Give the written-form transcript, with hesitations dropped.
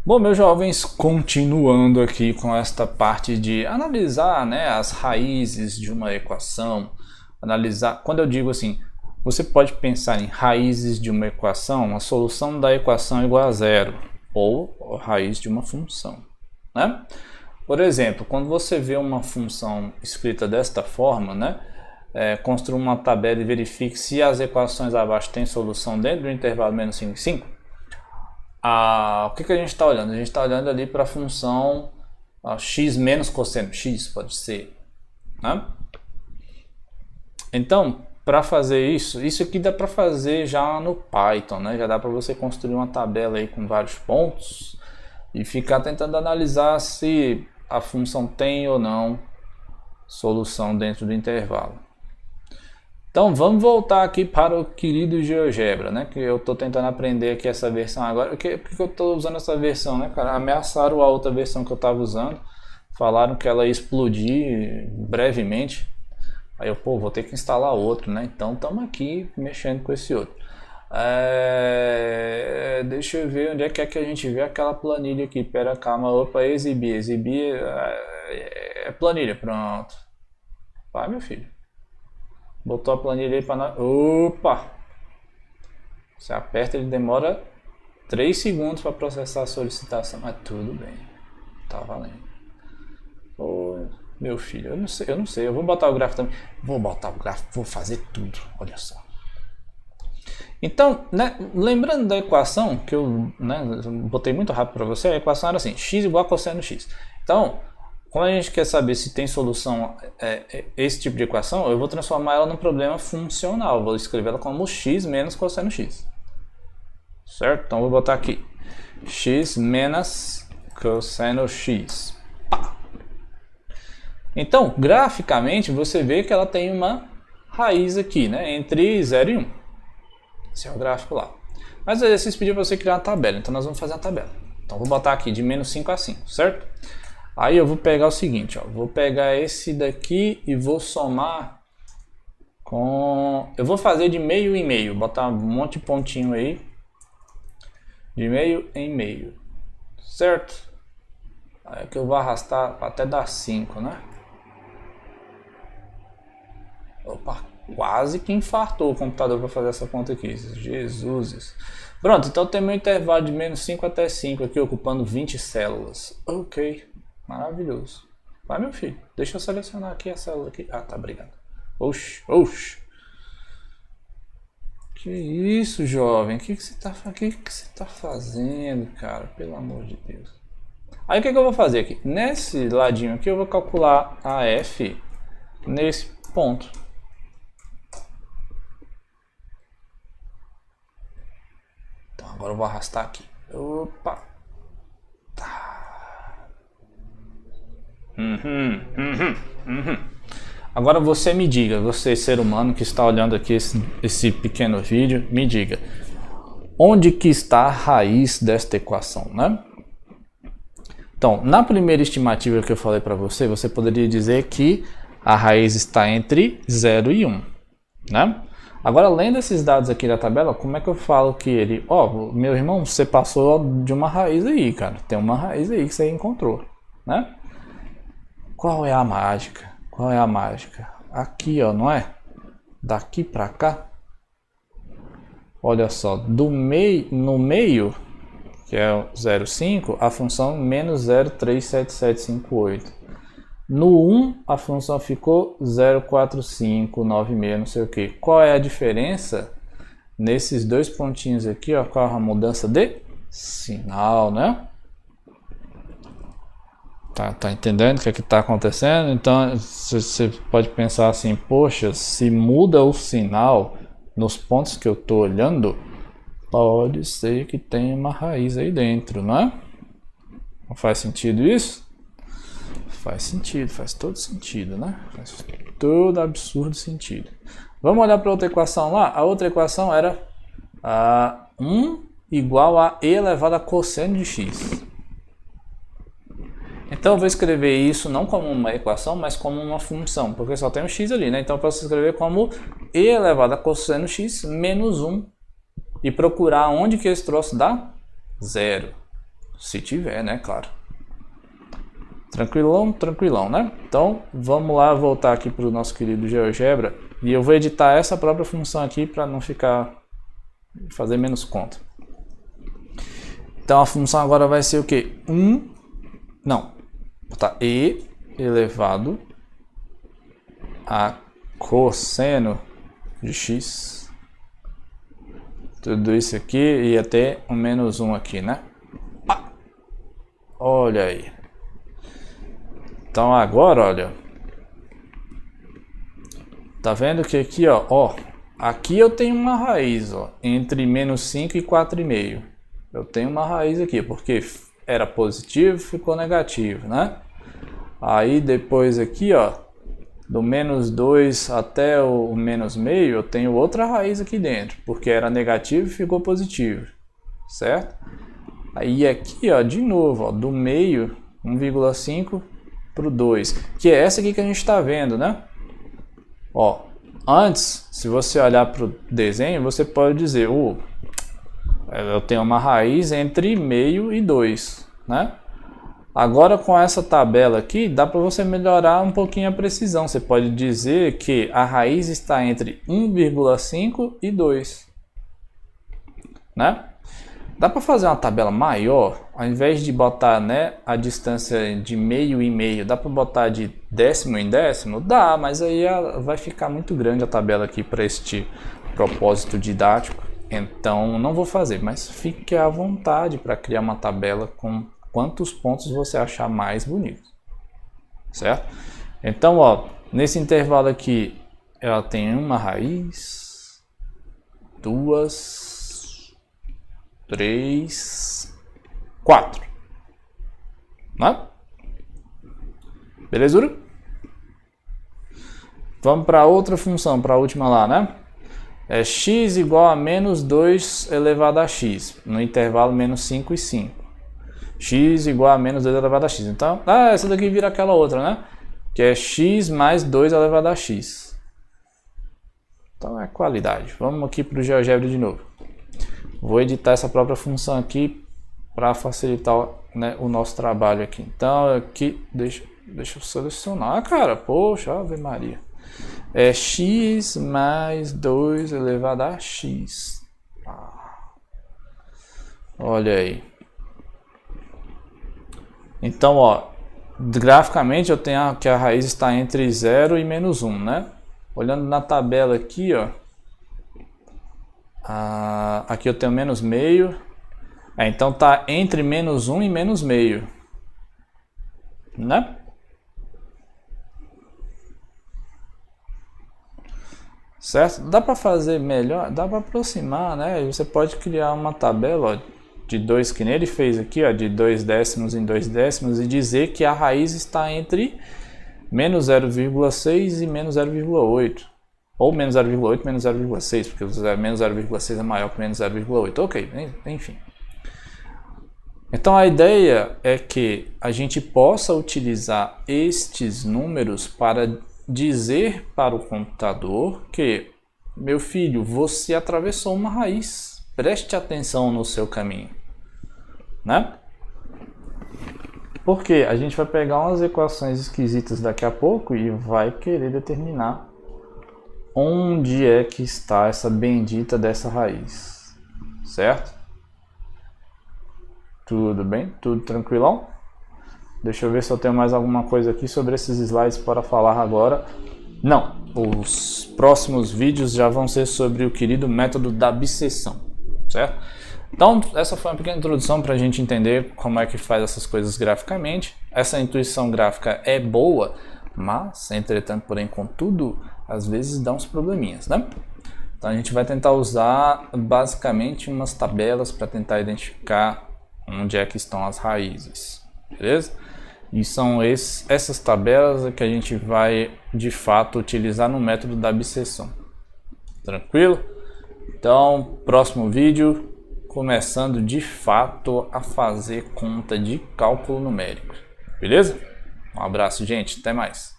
Bom, meus jovens, continuando aqui com esta parte de analisar, né, as raízes de uma equação, analisar, quando eu digo assim, você pode pensar em raízes de uma equação, a solução da equação é igual a zero, ou a raiz de uma função, né? Por exemplo, quando você vê uma função escrita desta forma, né, construa uma tabela e verifique se as equações abaixo têm solução dentro do intervalo menos 5 e 5. O que a gente está olhando? A gente está olhando ali para a função x menos cosseno x, pode ser, né? Então, para fazer isso aqui dá para fazer já no Python, né? Já dá para você construir uma tabela aí com vários pontos e ficar tentando analisar se a função tem ou não solução dentro do intervalo. Então vamos voltar aqui para o querido GeoGebra, né? Que eu estou tentando aprender aqui essa versão agora. Por que eu estou usando essa versão, né, cara? Ameaçaram a outra versão que eu estava usando. Falaram que ela ia explodir brevemente. Aí eu, vou ter que instalar outro, né? Então estamos aqui mexendo com esse outro. Deixa eu ver onde é que a gente vê aquela planilha aqui. Pera, calma, opa, exibir. Exibir é planilha, pronto. Vai, meu filho. Botou a planilha aí para nós. Opa! Você aperta, ele demora 3 segundos para processar a solicitação, mas tudo bem. Tá valendo. Meu filho, eu não sei. Eu vou botar o gráfico também. Vou botar o gráfico, vou fazer tudo. Olha só. Então, né, lembrando da equação, que eu botei muito rápido para você, a equação era assim, x igual a cosseno x. Então, como a gente quer saber se tem solução esse tipo de equação, eu vou transformar ela num problema funcional. Vou escrever ela como x menos cosseno x. Certo? Então vou botar aqui x menos cosseno x. Pá. Então, graficamente, você vê que ela tem uma raiz aqui, né, entre 0 e 1. Esse é o gráfico lá. Mas o exercício pediu para você criar uma tabela, então nós vamos fazer a tabela. Então vou botar aqui de menos 5 a 5, certo? Aí eu vou pegar o seguinte, ó, vou pegar esse daqui e vou somar com... Eu vou fazer de meio em meio, botar um monte de pontinho aí, de meio em meio, certo? Aí que eu vou arrastar até dar 5, né? Opa, quase que infartou o computador para fazer essa conta aqui, Jesus. Pronto, então tem meu intervalo de menos 5 até 5 aqui, ocupando 20 células. Ok. Maravilhoso. Vai, meu filho. Deixa eu selecionar aqui a célula aqui. Ah, tá, obrigado. Oxi. Que isso, jovem? O que você tá fazendo, cara? Pelo amor de Deus. Aí o que eu vou fazer aqui? Nesse ladinho aqui eu vou calcular a F nesse ponto. Então agora eu vou arrastar aqui. Opa. Agora você me diga, você ser humano que está olhando aqui esse pequeno vídeo, me diga, onde que está a raiz desta equação, né? Então, na primeira estimativa que eu falei para você, você poderia dizer que a raiz está entre 0 e 1, né? Agora, além desses dados aqui da tabela, como é que eu falo que ele... meu irmão, você passou de uma raiz aí, cara. Tem uma raiz aí que você encontrou, né? Qual é a mágica? Qual é a mágica? Aqui, ó, não é? Daqui para cá. Olha só, no meio, que é o 0,5, a função menos 0,37758. No 1, a função ficou 0,4596, não sei o que. Qual é a diferença nesses dois pontinhos aqui, ó? Qual é a mudança de sinal, né? Tá entendendo o que está acontecendo? Então você pode pensar assim, poxa, se muda o sinal nos pontos que eu estou olhando, pode ser que tenha uma raiz aí dentro, não é? Não faz sentido isso? Faz sentido, faz todo sentido, né? Faz todo absurdo sentido. Vamos olhar para outra equação lá? A outra equação era 1 igual a e elevado a cosseno de x. Então eu vou escrever isso não como uma equação, mas como uma função, porque só tem um x ali, né? Então eu posso escrever como e elevado a cosseno x menos 1 e procurar onde que esse troço dá 0. Se tiver, né, claro. Tranquilão, tranquilão, né? Então, vamos lá voltar aqui para o nosso querido GeoGebra. E eu vou editar essa própria função aqui para não fazer menos conta. Então, a função agora vai ser o quê? Botar e elevado a cosseno de x. Tudo isso aqui e até um menos 1 aqui, né? Olha aí. Então agora, olha. Tá vendo que aqui, ó, aqui eu tenho uma raiz, ó, entre menos 5 e 4,5. Eu tenho uma raiz aqui, porque era positivo e ficou negativo, né? Aí depois aqui, ó, do menos 2 até o menos meio, eu tenho outra raiz aqui dentro, porque era negativo e ficou positivo, certo? Aí aqui, ó, de novo, ó, do meio, 1,5 para o 2, que é essa aqui que a gente está vendo, né? Ó, antes, se você olhar para o desenho, você pode dizer, eu tenho uma raiz entre meio e 2, né? Agora com essa tabela aqui, dá para você melhorar um pouquinho a precisão. Você pode dizer que a raiz está entre 1,5 e 2, né? Dá para fazer uma tabela maior, ao invés de botar, né, a distância de meio e meio, dá para botar de décimo em décimo? Dá, mas aí vai ficar muito grande a tabela aqui para este propósito didático. Então não vou fazer, mas fique à vontade para criar uma tabela com quantos pontos você achar mais bonito, certo? Então, ó, nesse intervalo aqui, ela tem uma raiz, 2, 3, 4, né? Belezura? Vamos para outra função, para a última lá, né? É x igual a menos 2 elevado a x, no intervalo menos 5 e 5. X igual a menos 2 elevado a x. Então, essa daqui vira aquela outra, né? Que é x mais 2 elevado a x. Então é qualidade. Vamos aqui para o GeoGebra de novo. Vou editar essa própria função aqui para facilitar, né, o nosso trabalho aqui. Então aqui, deixa eu selecionar, cara. Poxa, Ave Maria. É x mais 2 elevado a x. Olha aí. Então, ó, graficamente eu tenho que a raiz está entre 0 e menos 1, né? Olhando na tabela aqui, ó, aqui eu tenho menos meio, então tá entre menos 1 e menos meio, né? Certo? Dá para fazer melhor, dá para aproximar, né? Você pode criar uma tabela, ó, de 2, que nem ele fez aqui, ó, de 2 décimos em 2 décimos, e dizer que a raiz está entre menos 0,6 e menos 0,8. Ou menos 0,8 e menos 0,6, porque menos 0,6 é maior que menos 0,8. Ok, enfim. Então a ideia é que a gente possa utilizar estes números para dizer para o computador que, meu filho, você atravessou uma raiz. Preste atenção no seu caminho, né? Porque a gente vai pegar umas equações esquisitas daqui a pouco e vai querer determinar onde é que está essa bendita dessa raiz, certo? Tudo bem? Tudo tranquilão? Deixa eu ver se eu tenho mais alguma coisa aqui sobre esses slides para falar agora. Não, os próximos vídeos já vão ser sobre o querido método da bisseção, certo? Então, essa foi uma pequena introdução para a gente entender como é que faz essas coisas graficamente. Essa intuição gráfica é boa, mas, entretanto, porém, contudo, às vezes dá uns probleminhas, né? Então, a gente vai tentar usar, basicamente, umas tabelas para tentar identificar onde é que estão as raízes, beleza? E são essas tabelas que a gente vai, de fato, utilizar no método da bisseção. Tranquilo? Então, próximo vídeo, começando de fato a fazer conta de cálculo numérico. Beleza? Um abraço, gente. Até mais.